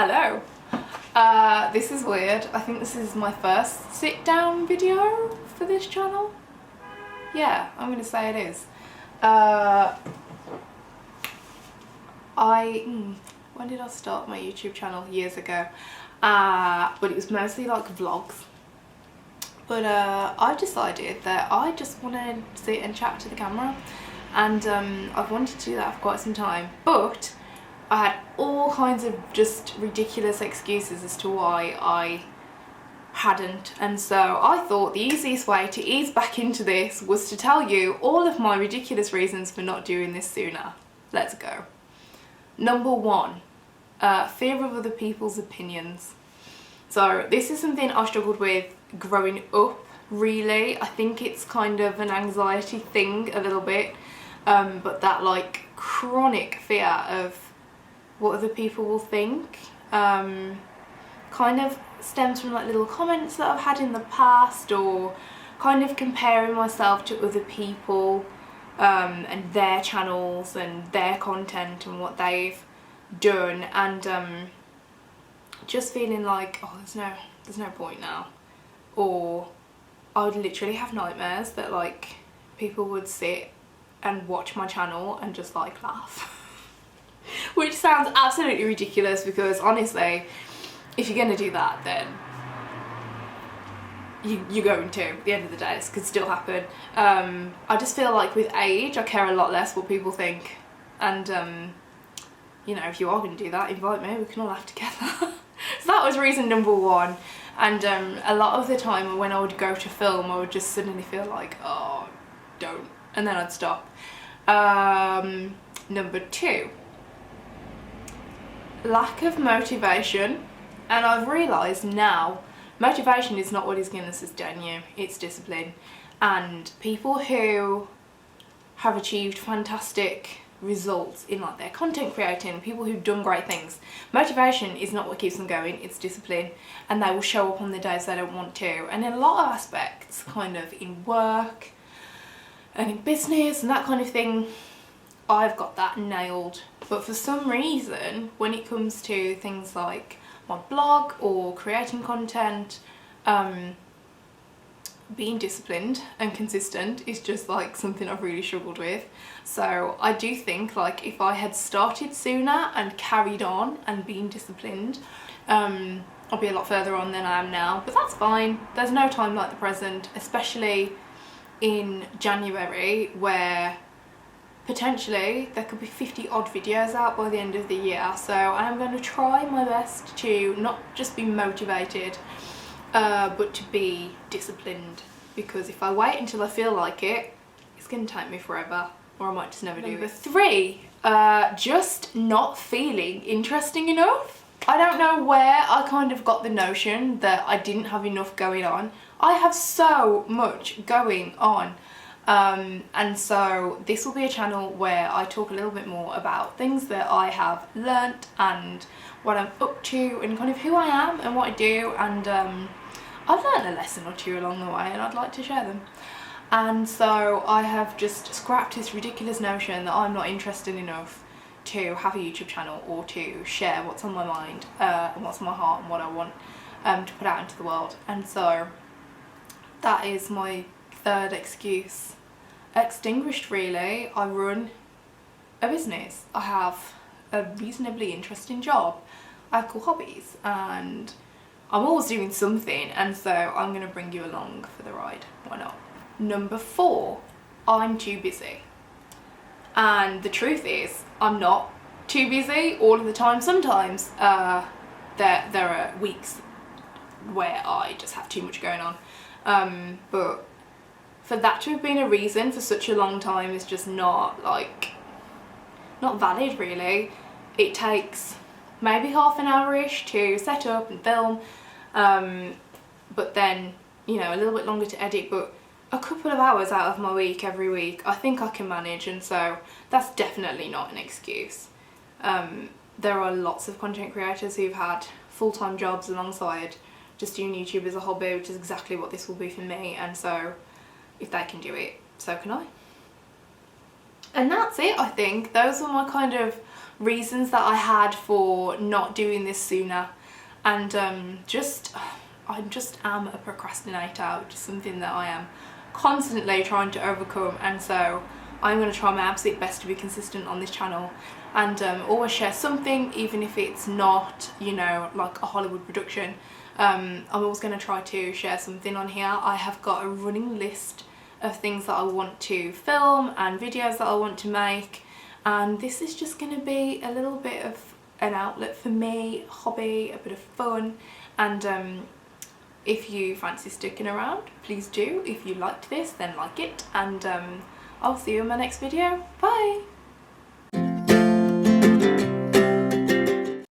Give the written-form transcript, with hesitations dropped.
Hello. This is weird. I think this is my first sit down video for this channel. Yeah, I'm gonna say it is. When did I start my YouTube channel? Years ago. But it was mostly like vlogs. But I decided that I just want to sit and chat to the camera, and I've wanted to do that for quite some time, but I had all kinds of just ridiculous excuses as to why I hadn't, and so I thought the easiest way to ease back into this was to tell you all of my ridiculous reasons for not doing this sooner. Let's go. Number one, fear of other people's opinions. So this is something I struggled with growing up, really. I think it's kind of an anxiety thing a little bit, but that like chronic fear of what other people will think kind of stems from like little comments that I've had in the past, or kind of comparing myself to other people and their channels and their content and what they've done, and just feeling like, oh, there's no point now. Or I would literally have nightmares that like people would sit and watch my channel and just like laugh. Which sounds absolutely ridiculous, because honestly, if you're gonna do that, then you're going to, at the end of the day, this could still happen. I just feel like with age I care a lot less what people think, and you know, if you are going to do that, invite me, we can all laugh together. So that was reason number one. And a lot of the time when I would go to film, I would just suddenly feel like, oh, don't, and then I'd stop. Number two, lack of motivation. And I've realised now, motivation is not what is going to sustain you, it's discipline. And people who have achieved fantastic results in like their content creating, people who've done great things, motivation is not what keeps them going, it's discipline. And they will show up on the days they don't want to, and in a lot of aspects, kind of in work and in business and that kind of thing, I've got that nailed. But for some reason, when it comes to things like my blog or creating content, being disciplined and consistent is just like something I've really struggled with. So I do think like if I had started sooner and carried on and been disciplined, I'll be a lot further on than I am now, but that's fine. There's no time like the present, especially in January, where potentially there could be 50 odd videos out by the end of the year. So I'm going to try my best to not just be motivated, but to be disciplined, because if I wait until I feel like it, it's going to take me forever, or I might just never do it. Number three, just not feeling interesting enough. I don't know where I kind of got the notion that I didn't have enough going on. I have so much going on. And so this will be a channel where I talk a little bit more about things that I have learnt and what I'm up to and kind of who I am and what I do, and I've learnt a lesson or two along the way and I'd like to share them. And so I have just scrapped this ridiculous notion that I'm not interested enough to have a YouTube channel or to share what's on my mind and what's on my heart and what I want to put out into the world. And so that is my third excuse extinguished, really. I run a business, I have a reasonably interesting job, I have cool hobbies, and I'm always doing something, and so I'm going to bring you along for the ride. Why not? Number four, I'm too busy. And the truth is, I'm not too busy all of the time. Sometimes there are weeks where I just have too much going on, but for that to have been a reason for such a long time is just not valid, really. It takes maybe half an hour-ish to set up and film, but then, you know, a little bit longer to edit, but a couple of hours out of my week every week I think I can manage, and so that's definitely not an excuse. There are lots of content creators who've had full-time jobs alongside just doing YouTube as a hobby, which is exactly what this will be for me, and so if they can do it, so can I. And that's it, I think. Those were my kind of reasons that I had for not doing this sooner. And I just am a procrastinator, which is something that I am constantly trying to overcome. And so I'm going to try my absolute best to be consistent on this channel and always share something, even if it's not, you know, like a Hollywood production. I'm always going to try to share something on here. I have got a running list of things that I want to film and videos that I want to make, and this is just going to be a little bit of an outlet for me, hobby, a bit of fun. And if you fancy sticking around, please do. If you liked this, then like it, and I'll see you in my next video. Bye!